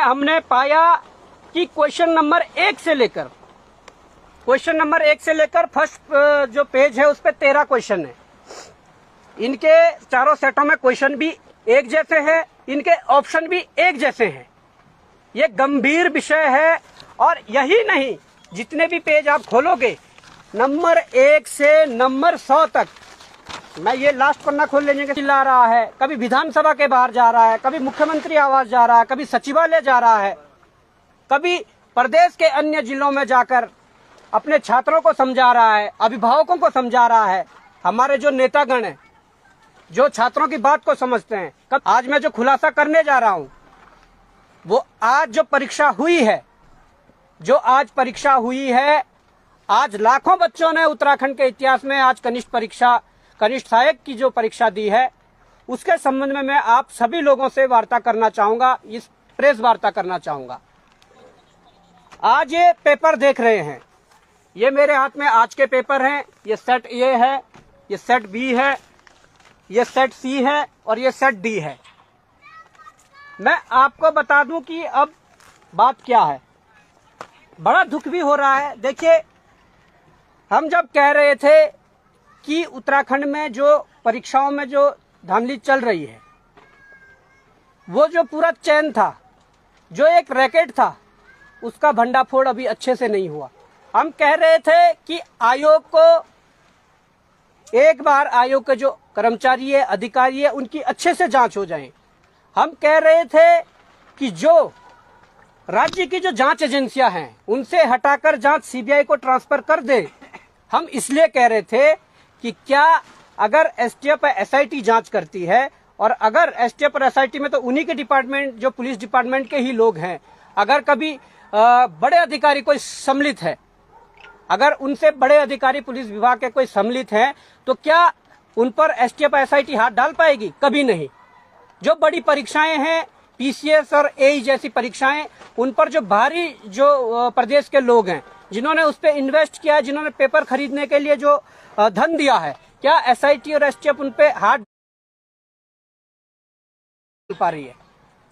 हमने पाया कि क्वेश्चन नंबर 1 से लेकर फर्स्ट जो पेज है उस पे 13 क्वेश्चन है। इनके चारों सेटों में क्वेश्चन भी एक जैसे हैं, इनके ऑप्शन भी एक जैसे हैं। ये गंभीर विषय है। और यही नहीं, जितने भी पेज आप खोलोगे नंबर 1 से नंबर 100 तक, मैं ये लास्ट पन्ना खोल लेने के चिल्ला रहा है, कभी विधानसभा के बाहर जा रहा है, कभी मुख्यमंत्री आवास जा रहा है, कभी सचिवालय जा रहा है, कभी प्रदेश के अन्य जिलों में जाकर अपने छात्रों को समझा रहा है, अभिभावकों को समझा रहा है। हमारे जो नेतागण हैं, जो छात्रों की बात को समझते हैं। कब आज मैं जो खुलासा करने जा रहा हूं, वो आज जो परीक्षा हुई है, आज लाखों बच्चों ने उत्तराखंड के इतिहास में आज कनिष्ठ सहायक की जो परीक्षा दी है, उसके संबंध में मैं आप सभी लोगों से वार्ता करना चाहूंगा, इस प्रेस वार्ता करना चाहूंगा। आज ये पेपर देख रहे हैं, ये मेरे हाथ में आज के पेपर हैं। ये सेट ए है, ये सेट बी है, ये सेट सी है और ये सेट डी है। मैं आपको बता दूं कि अब बात क्या है। बड़ा दुख भी हो रहा है। देखिए, हम जब कह रहे थे कि उत्तराखंड में जो परीक्षाओं में जो धांधली चल रही है, वो जो पूरा चैन था, जो एक रैकेट था, उसका भंडाफोड़ अभी अच्छे से नहीं हुआ। हम कह रहे थे कि आयोग को एक बार, आयोग के जो कर्मचारी है, अधिकारी है, उनकी अच्छे से जांच हो जाए। हम कह रहे थे कि जो राज्य की जो जांच एजेंसियां हैं, उनसे हटाकर जांच सीबीआई को ट्रांसफर कर दे। हम इसलिए कह रहे थे कि क्या अगर एसटीएफ एसआईटी जांच करती है, और अगर एसटीएफ और एसआईटी में तो उन्हीं के डिपार्टमेंट, जो पुलिस डिपार्टमेंट के ही लोग हैं, अगर कभी बड़े अधिकारी कोई सम्मिलित है, अगर उनसे बड़े अधिकारी पुलिस विभाग के कोई सम्मिलित हैं, तो क्या उन पर एसटीएफ एसआईटी हाथ डाल पाएगी? कभी नहीं। जो बड़ी परीक्षाएं हैं, पीसीएस और एई जैसी परीक्षाएं, उन पर जो बाहरी जो प्रदेश के लोग हैं, जिन्होंने उस पर इन्वेस्ट किया है, जिन्होंने पेपर खरीदने के लिए जो धन दिया है, क्या एसआईटी और एसटीएफ उन पे हाथ डाल पा रही है?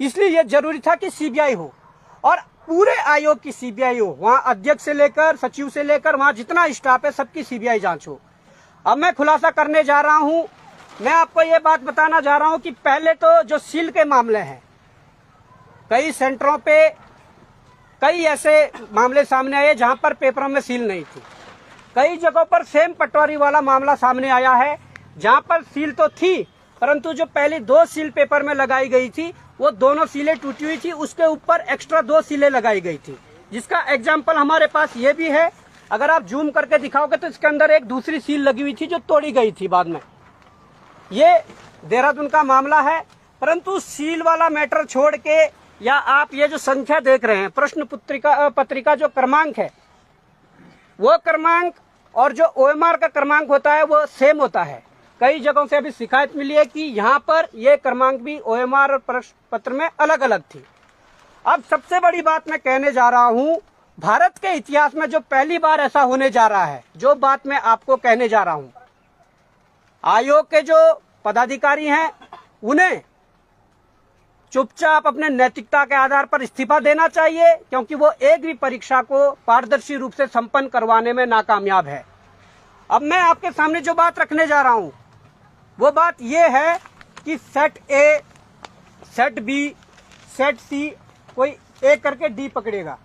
इसलिए यह जरूरी था कि सीबीआई हो, और पूरे आयोग की सीबीआई हो। वहां अध्यक्ष से लेकर सचिव से लेकर वहां जितना स्टाफ है, सबकी सीबीआई जांच हो। अब मैं खुलासा करने जा रहा हूं। मैं आपको ये बात बताना जा रहा हूं कि पहले तो जो सील के मामले हैं, कई सेंटरों पे कई ऐसे मामले सामने आए जहां पर पेपरों में सील नहीं थी। कई जगहों पर सेम पटवारी वाला मामला सामने आया है, जहां पर सील तो थी, परंतु जो पहली 2 सील पेपर में लगाई गई थी, वो दोनों सीलें टूटी हुई थी, उसके ऊपर एक्स्ट्रा 2 सीलें लगाई गई थी, जिसका एग्जाम्पल हमारे पास ये भी है। अगर आप जूम करके दिखाओगे तो इसके अंदर एक दूसरी सील लगी हुई थी जो तोड़ी गई थी बाद में। ये देहरादून का मामला है। परंतु सील वाला मैटर छोड़ के, या आप ये जो संख्या देख रहे हैं, प्रश्न पत्रिका जो क्रमांक है, वो क्रमांक और जो ओएमआर का क्रमांक होता है वो सेम होता है। कई जगहों से अभी शिकायत मिली है कि यहाँ पर ये क्रमांक भी ओएमआर और प्रश्न पत्र में अलग अलग थी। अब सबसे बड़ी बात मैं कहने जा रहा हूँ, भारत के इतिहास में जो पहली बार ऐसा होने जा रहा है, जो बात मैं आपको कहने जा रहा हूँ, आयोग के जो पदाधिकारी हैं, उन्हें चुपचाप अपने नैतिकता के आधार पर इस्तीफा देना चाहिए, क्योंकि वो एक भी परीक्षा को पारदर्शी रूप से संपन्न करवाने में नाकामयाब है। अब मैं आपके सामने जो बात रखने जा रहा हूं, वो बात ये है कि set A, set B, set C, कोई एक करके डी पकड़ेगा।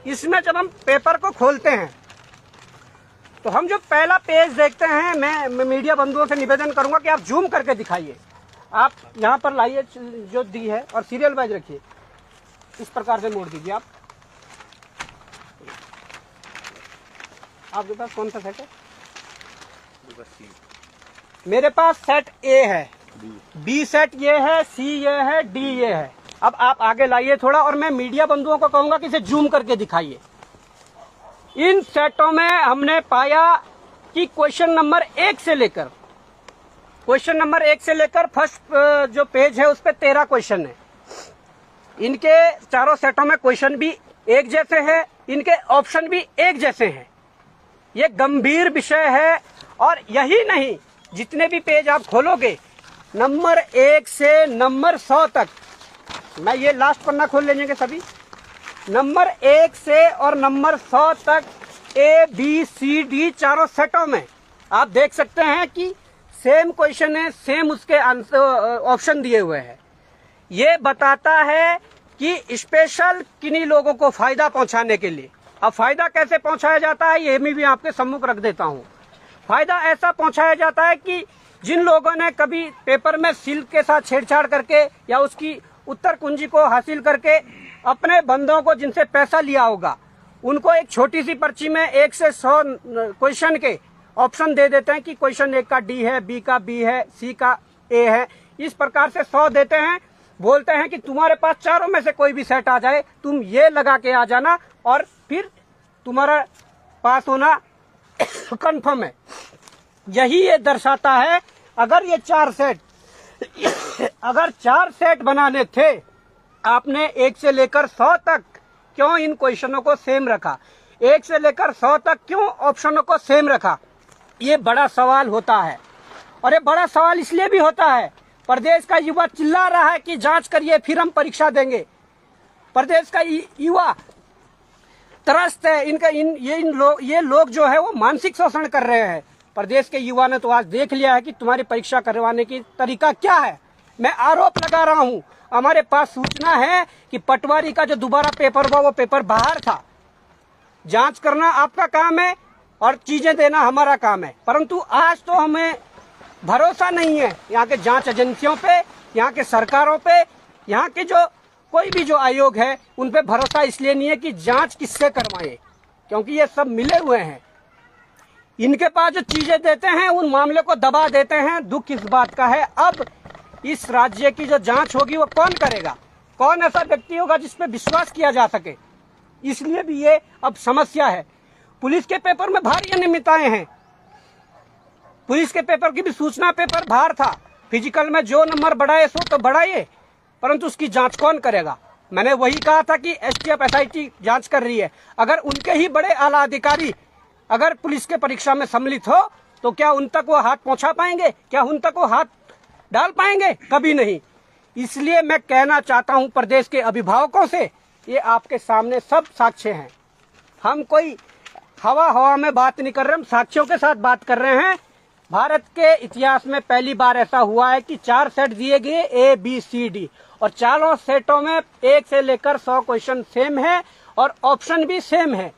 इसमें जब हम पेपर को खोलते हैं, तो हम जो पहला पेज देखते हैं, मैं मीडिया बंधुओं से निवेदन करूंगा कि आप जूम करके दिखाइए। आप यहाँ पर लाइए जो दी है, और सीरियल वाइज रखिए, इस प्रकार से मोड़ दीजिए। आपके पास कौन सा सेट है? मेरे पास सेट ए है, बी सेट ये है, सी ये है, डी ये है। अब आप आगे लाइए थोड़ा, और मैं मीडिया बंधुओं को कहूंगा कि इसे जूम करके दिखाइए। इन सेटों में हमने पाया कि क्वेश्चन नंबर 1 से लेकर फर्स्ट जो पेज है उस पे 13 क्वेश्चन है। इनके चारों सेटों में क्वेश्चन भी एक जैसे हैं, इनके ऑप्शन भी एक जैसे हैं। ये गंभीर विषय है। और यही नहीं, जितने भी पेज आप खोलोगे नंबर 1 से नंबर 100 तक, मैं ये लास्ट पन्ना खोल लेंगे सभी, नंबर 1 से और नंबर 100 तक ABCD चारों सेटों में आप देख सकते हैं कि सेम क्वेश्चन है, सेम उसके ऑप्शन दिए हुए हैं। ये बताता है कि स्पेशल किन्हीं लोगों को फायदा पहुंचाने के लिए। अब फायदा कैसे पहुंचाया जाता है ये मैं भी आपके सम्मुख रख देता हूं। फायदा ऐसा पहुंचाया जाता है कि जिन लोगों ने कभी पेपर में सिल्क के साथ छेड़छाड़ करके या उसकी उत्तर कुंजी को हासिल करके अपने बंदों को जिनसे पैसा लिया होगा, उनको एक छोटी सी पर्ची में 1 से 100 क्वेश्चन के ऑप्शन दे देते हैं कि क्वेश्चन 1 का D है, B का B है, C का A है। इस प्रकार से 100 देते हैं, बोलते हैं कि तुम्हारे पास चारों में से कोई भी सेट आ जाए, तुम ये लगा के आ जाना और फिर तुम्हारा पास होना कंफर्म है। यही ये दर्शाता है। अगर ये 4 सेट अगर 4 सेट बनाने थे, आपने 1 से लेकर 100 तक क्यों इन क्वेश्चनों को सेम रखा? 1 से लेकर 100 तक क्यों ऑप्शनों को सेम रखा? ये बड़ा सवाल होता है। और ये बड़ा सवाल इसलिए भी होता है, प्रदेश का युवा चिल्ला रहा है कि जांच करिए फिर हम परीक्षा देंगे। प्रदेश का युवा त्रस्त है, ये लोग जो है वो मानसिक शोषण कर रहे हैं। प्रदेश के युवा ने तो आज देख लिया है कि तुम्हारी परीक्षा करवाने की तरीका क्या है। मैं आरोप लगा रहा हूं, हमारे पास सूचना है कि पटवारी का जो दोबारा पेपर हुआ वो पेपर बाहर था। जांच करना आपका काम है और चीजें देना हमारा काम है, परंतु आज तो हमें भरोसा नहीं है यहाँ के जांच एजेंसियों पे, यहाँ के सरकारों पे, यहाँ के जो कोई भी जो आयोग है उन पे भरोसा इसलिए नहीं है कि जांच किससे करवाएं, क्योंकि ये सब मिले हुए हैं। इनके पास जो चीजें देते हैं उन मामले को दबा देते हैं। दुख इस बात का है, अब इस राज्य की जो जांच होगी वो कौन करेगा? कौन ऐसा व्यक्ति होगा जिस पे विश्वास किया जा सके? इसलिए भी ये अब समस्या है। पुलिस के पेपर में भारी अनियमितताएं हैं। पुलिस के पेपर की भी सूचना पेपर बाहर था। फिजिकल में जो नंबर बढ़ाए सो तो बढ़ाइए, परंतु उसकी जांच कौन करेगा? मैंने वही कहा था कि STF SIT जांच कर रही है। अगर उनके ही बड़े आला अधिकारी अगर पुलिस के परीक्षा में सम्मिलित हो तो क्या उन तक वो हाथ पहुंचा पाएंगे? क्या उन तक वो हाथ डाल पाएंगे? कभी नहीं। इसलिए मैं कहना चाहता हूं प्रदेश के अभिभावकों से, ये आपके सामने सब साक्ष्य हैं। हम कोई हवा में बात नहीं कर रहे, हम साक्ष्यों के साथ बात कर रहे हैं। भारत के इतिहास में पहली बार ऐसा हुआ है कि 4 सेट दिए गए ABCD और चारों सेटों में 1 से लेकर 100 क्वेश्चन सेम है और ऑप्शन भी सेम है।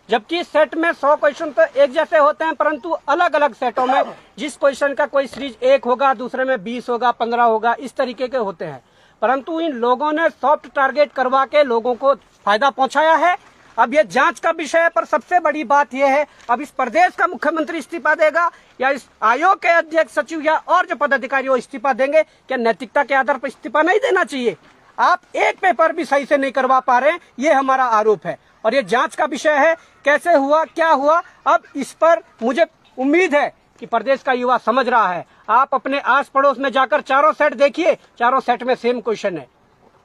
जबकि सेट में 100 क्वेश्चन तो एक जैसे होते हैं, परंतु अलग अलग सेटों में जिस क्वेश्चन का कोई सीरीज 1 होगा, दूसरे में 20 होगा, 15 होगा, इस तरीके के होते हैं। परंतु इन लोगों ने सॉफ्ट टारगेट करवा के लोगों को फायदा पहुंचाया है। अब ये जांच का विषय है, पर सबसे बड़ी बात यह है, अब इस प्रदेश का मुख्यमंत्री इस्तीफा देगा या इस आयोग के अध्यक्ष सचिव या और जो पदाधिकारी वो इस्तीफा देंगे? क्या नैतिकता के आधार पर इस्तीफा नहीं देना चाहिए? आप एक पेपर भी सही से नहीं करवा पा रहे हैं, ये हमारा आरोप है और ये जांच का विषय है। कैसे हुआ, क्या हुआ, अब इस पर मुझे उम्मीद है कि प्रदेश का युवा समझ रहा है। आप अपने आस पड़ोस में जाकर चारों सेट देखिए, चारों सेट में सेम क्वेश्चन है।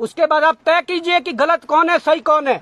उसके बाद आप तय कीजिए कि गलत कौन है, सही कौन है।